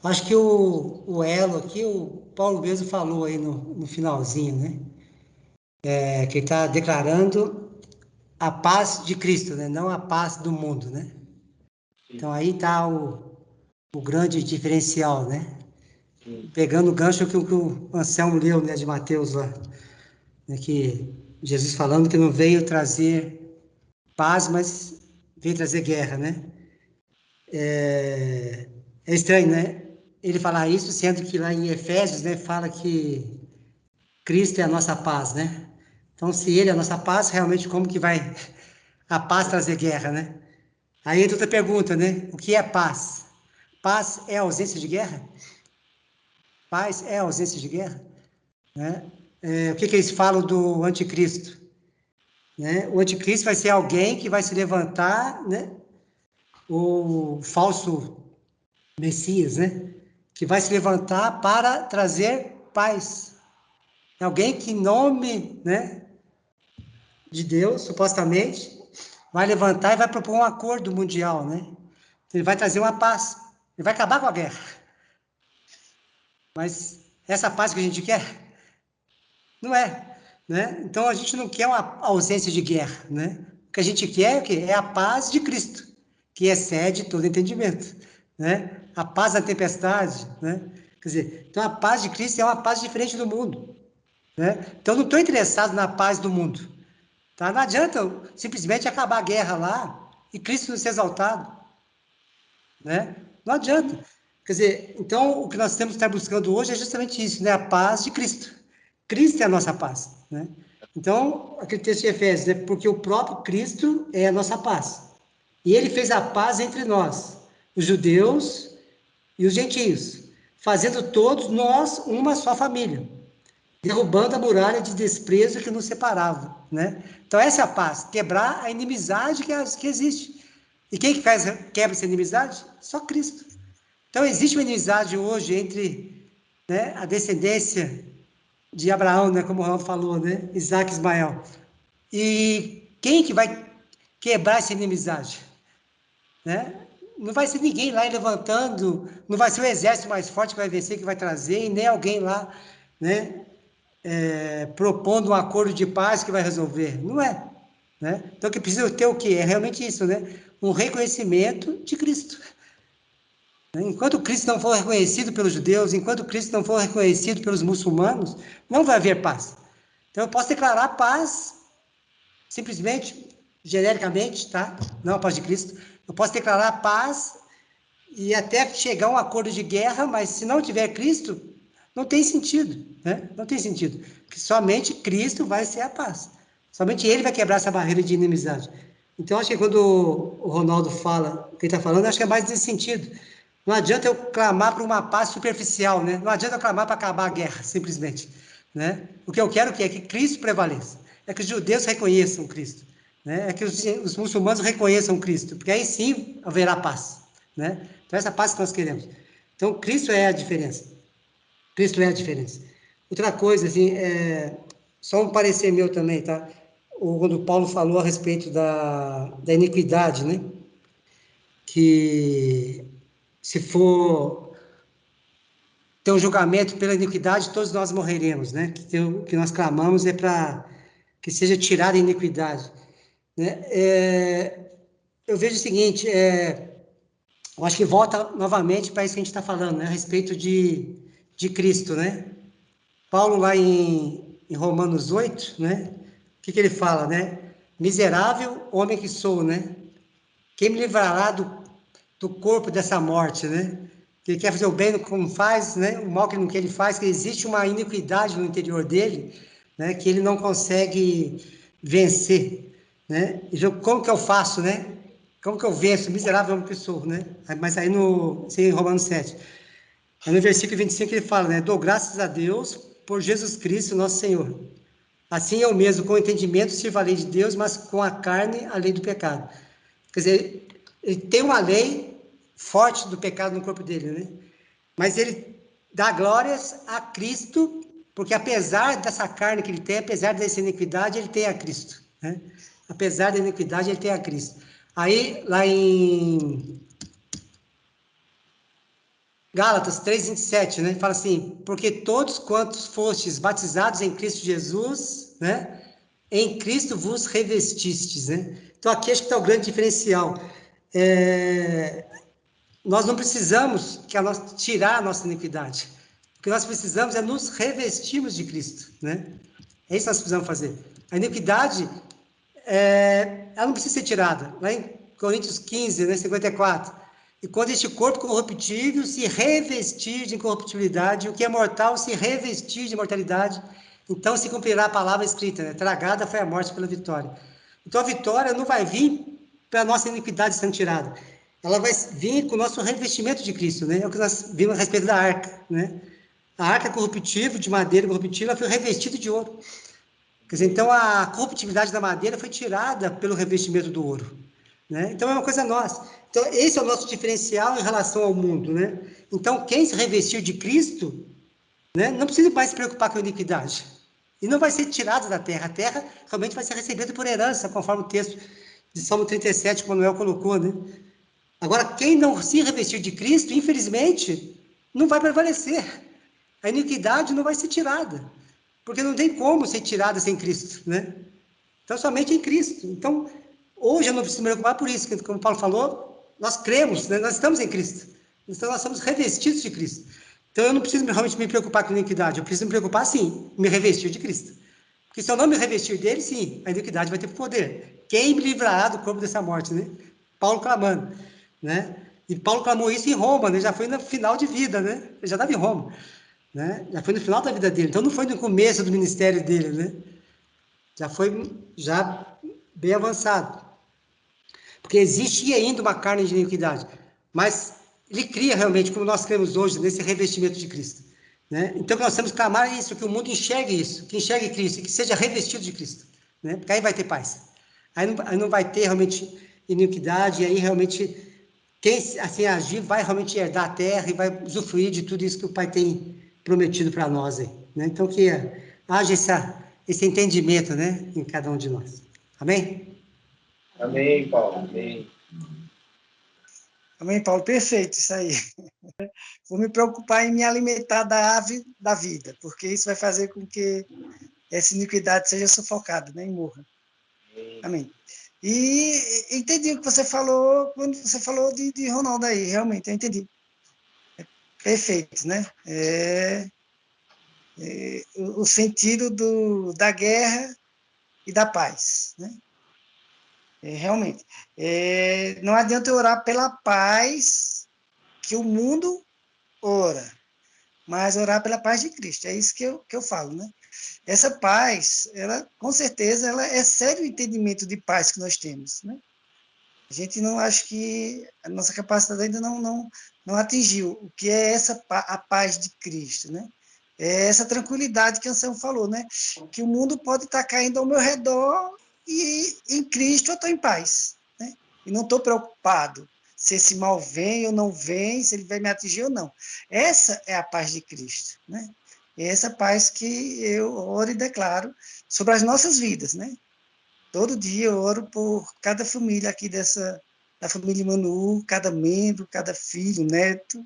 Acho que o elo aqui, o Paulo mesmo falou aí no finalzinho, né? Que ele está declarando a paz de Cristo, né? Não a paz do mundo, né? Então aí está o grande diferencial, né? Pegando o gancho que o Anselmo leu, né, de Mateus lá, né, que Jesus falando que não veio trazer paz, mas veio trazer guerra, né? É estranho, né? Ele falar isso, sendo que lá em Efésios, né, fala que Cristo é a nossa paz, né? Então, se Ele é a nossa paz, realmente como que vai a paz trazer guerra, né? Aí entra outra pergunta, né? O que é paz? Paz é ausência de guerra? Paz é ausência de guerra? Né? O que eles falam do anticristo? Né? O anticristo vai ser alguém que vai se levantar, né? O falso Messias, né? Que vai se levantar para trazer paz. É alguém que, em nome, né, de Deus, supostamente, vai levantar e vai propor um acordo mundial, né? Ele vai trazer uma paz. Ele vai acabar com a guerra. Mas essa paz que a gente quer, não é, né? Então a gente não quer uma ausência de guerra, né? O que a gente quer é o quê? É a paz de Cristo, que excede todo entendimento, né? A paz na tempestade, né? Quer dizer, então a paz de Cristo é uma paz diferente do mundo, né? Então eu não estou interessado na paz do mundo, tá? Não adianta simplesmente acabar a guerra lá e Cristo não ser exaltado, né? Não adianta. Quer dizer, então o que nós temos que estar buscando hoje é justamente isso, né? A paz de Cristo. Cristo é a nossa paz, né? Então, aquele texto de Efésios, né? Porque o próprio Cristo é a nossa paz. E ele fez a paz entre nós, os judeus e os gentios, fazendo todos nós uma só família, derrubando a muralha de desprezo que nos separava, né? Então essa é a paz, quebrar a inimizade que existe. E quem que faz, quebra essa inimizade? Só Cristo. Então existe uma inimizade hoje entre, né, a descendência de Abraão, né, como o Raul falou, né, Isaac e Ismael. E quem que vai quebrar essa inimizade? Né? Não vai ser ninguém lá levantando, não vai ser o exército mais forte que vai vencer, que vai trazer, e nem alguém lá, né, propondo um acordo de paz que vai resolver. Não é. Né? Então, o que precisa ter o quê? É realmente isso, né? Um reconhecimento de Cristo. Né? Enquanto Cristo não for reconhecido pelos judeus, enquanto Cristo não for reconhecido pelos muçulmanos, não vai haver paz. Então, eu posso declarar paz simplesmente, genericamente, tá? Não a paz de Cristo. Eu posso declarar paz e até chegar a um acordo de guerra, mas se não tiver Cristo, não tem sentido, né? Não tem sentido. Porque somente Cristo vai ser a paz. Somente Ele vai quebrar essa barreira de inimizade. Então, acho que quando o Ronaldo fala o que ele está falando, acho que é mais nesse sentido. Não adianta eu clamar por uma paz superficial, né? Não adianta eu clamar para acabar a guerra, simplesmente. Né? O que eu quero é que Cristo prevaleça. É que os judeus reconheçam Cristo. Né? É que os muçulmanos reconheçam Cristo. Porque aí sim haverá paz. Né? Então, essa paz que nós queremos. Então, Cristo é a diferença. Cristo é a diferença. Outra coisa, assim, só um parecer meu também, tá? Quando Paulo falou a respeito da iniquidade, né? Que se for ter um julgamento pela iniquidade, todos nós morreremos, né? O que nós clamamos é para que seja tirada a iniquidade. Né? Eu vejo o seguinte, eu acho que volta novamente para isso que a gente está falando, né? A respeito de Cristo, né? Paulo, lá em Romanos 8, né? O que ele fala, né? Miserável homem que sou, né? Quem me livrará do corpo dessa morte, né? Que ele quer fazer o bem como faz, né? O mal que não que ele faz, que existe uma iniquidade no interior dele, né? Que ele não consegue vencer, né? E como que eu faço, né? Como que eu venço? Miserável homem que sou, né? Mas aí em Romanos 7. Aí no versículo 25 ele fala, né? Dou graças a Deus por Jesus Cristo, nosso Senhor. Assim eu mesmo, com entendimento, sirvo a lei de Deus, mas com a carne, a lei do pecado. Quer dizer, ele tem uma lei forte do pecado no corpo dele, né? Mas ele dá glórias a Cristo, porque apesar dessa carne que ele tem, apesar dessa iniquidade, ele tem a Cristo, né? Apesar da iniquidade, ele tem a Cristo. Aí, lá em Gálatas 3:27, né? Fala assim, porque todos quantos fostes batizados em Cristo Jesus, né? Em Cristo vos revestistes, né? Então aqui acho que está o grande diferencial. Nós não precisamos tirar a nossa iniquidade. O que nós precisamos é nos revestirmos de Cristo, né? É isso que nós precisamos fazer. A iniquidade, ela não precisa ser tirada. Lá em Coríntios 15, né, 54. E quando este corpo corruptível se revestir de incorruptibilidade, o que é mortal se revestir de mortalidade, então se cumprirá a palavra escrita, né? Tragada foi a morte pela vitória. Então a vitória não vai vir pela nossa iniquidade sendo tirada. Ela vai vir com o nosso revestimento de Cristo, né? É o que nós vimos a respeito da arca, né? A arca corruptível, de madeira corruptível, ela foi revestida de ouro. Quer dizer, então a corruptibilidade da madeira foi tirada pelo revestimento do ouro, né? Então é uma coisa nossa. Então esse é o nosso diferencial em relação ao mundo, né? Então quem se revestiu de Cristo, né, não precisa mais se preocupar com a iniquidade. E não vai ser tirado da terra. A terra realmente vai ser recebida por herança, conforme o texto de Salmo 37 que o Manuel colocou, né? Agora, quem não se revestir de Cristo, infelizmente, não vai prevalecer. A iniquidade não vai ser tirada, porque não tem como ser tirada sem Cristo, né? Então, somente em Cristo. Então, hoje eu não preciso me preocupar por isso, como o Paulo falou, nós cremos, né? Nós estamos em Cristo. Então, nós somos revestidos de Cristo. Então, eu não preciso realmente me preocupar com a iniquidade, eu preciso me preocupar, sim, me revestir de Cristo. Porque se eu não me revestir dele, sim, a iniquidade vai ter poder. Quem me livrará do corpo dessa morte, né? Paulo clamando, né? E Paulo clamou isso em Roma, né? Já foi no final de vida, né? Ele já estava em Roma, né? Já foi no final da vida dele. Então não foi no começo do ministério dele, né? Já foi bem avançado. Porque existia ainda uma carne de iniquidade, mas ele cria realmente, como nós cremos hoje, nesse revestimento de Cristo, né? Então nós temos que clamar isso, que o mundo enxergue isso, que enxergue Cristo, que seja revestido de Cristo, né? Porque aí vai ter paz. Aí não vai ter realmente iniquidade, e aí realmente quem assim agir vai realmente herdar a terra e vai usufruir de tudo isso que o Pai tem prometido para nós aí, né? Então que haja esse entendimento, né, em cada um de nós. Amém? Amém, Paulo. Amém. Amém, Paulo? Perfeito, isso aí. Vou me preocupar em me alimentar da ave da vida, porque isso vai fazer com que essa iniquidade seja sufocada, né, e morra. Amém. E entendi o que você falou, quando você falou de Ronaldo aí, realmente, eu entendi. Perfeito, né? O sentido da guerra e da paz, né? Realmente. Não adianta eu orar pela paz que o mundo ora, mas orar pela paz de Cristo. É isso que eu falo, né? Essa paz, ela, com certeza, ela excede o entendimento de paz que nós temos, né? A gente não acha que a nossa capacidade ainda não atingiu o que é a paz de Cristo, né? É essa tranquilidade que o Anselmo falou, né? Que o mundo pode estar caindo ao meu redor e em Cristo eu estou em paz, né? E não estou preocupado se esse mal vem ou não vem, se ele vai me atingir ou não. Essa é a paz de Cristo, né? É essa paz que eu oro e declaro sobre as nossas vidas, né? Todo dia eu oro por cada família aqui da família Manu, cada membro, cada filho, neto,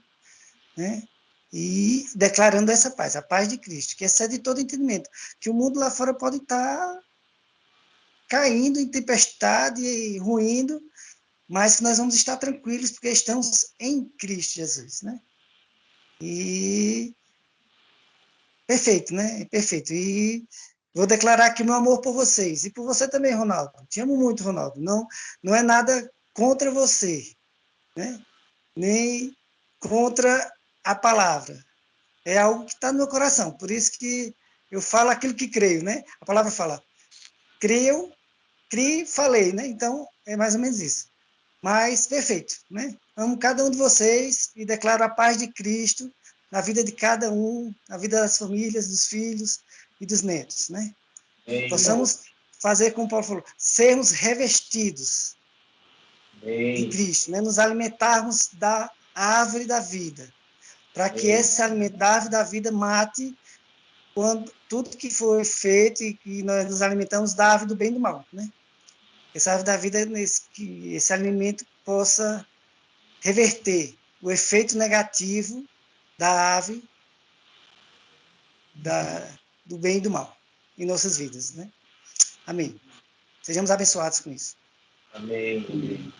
né? E declarando essa paz, a paz de Cristo, que excede todo entendimento, que o mundo lá fora pode estar caindo em tempestade e ruindo, mas que nós vamos estar tranquilos porque estamos em Cristo Jesus, né? E perfeito, né? Perfeito. E vou declarar aqui meu amor por vocês e por você também, Ronaldo. Te amo muito, Ronaldo. Não é nada contra você, né? Nem contra a palavra. É algo que está no meu coração. Por isso que eu falo aquilo que creio, né? A palavra fala, creio, criei, falei, né? Então, é mais ou menos isso. Mas, perfeito, né? Amo cada um de vocês e declaro a paz de Cristo na vida de cada um, na vida das famílias, dos filhos e dos netos, né? Possamos fazer, como Paulo falou, sermos revestidos de Cristo, né? Nos alimentarmos da árvore da vida, para que esse alimento da árvore da vida mate quando tudo que foi feito e que nós nos alimentamos da árvore do bem e do mal, né? Essa árvore da vida, que esse alimento possa reverter o efeito negativo da ave, do bem e do mal em nossas vidas, né? Amém. Sejamos abençoados com isso. Amém. Amém.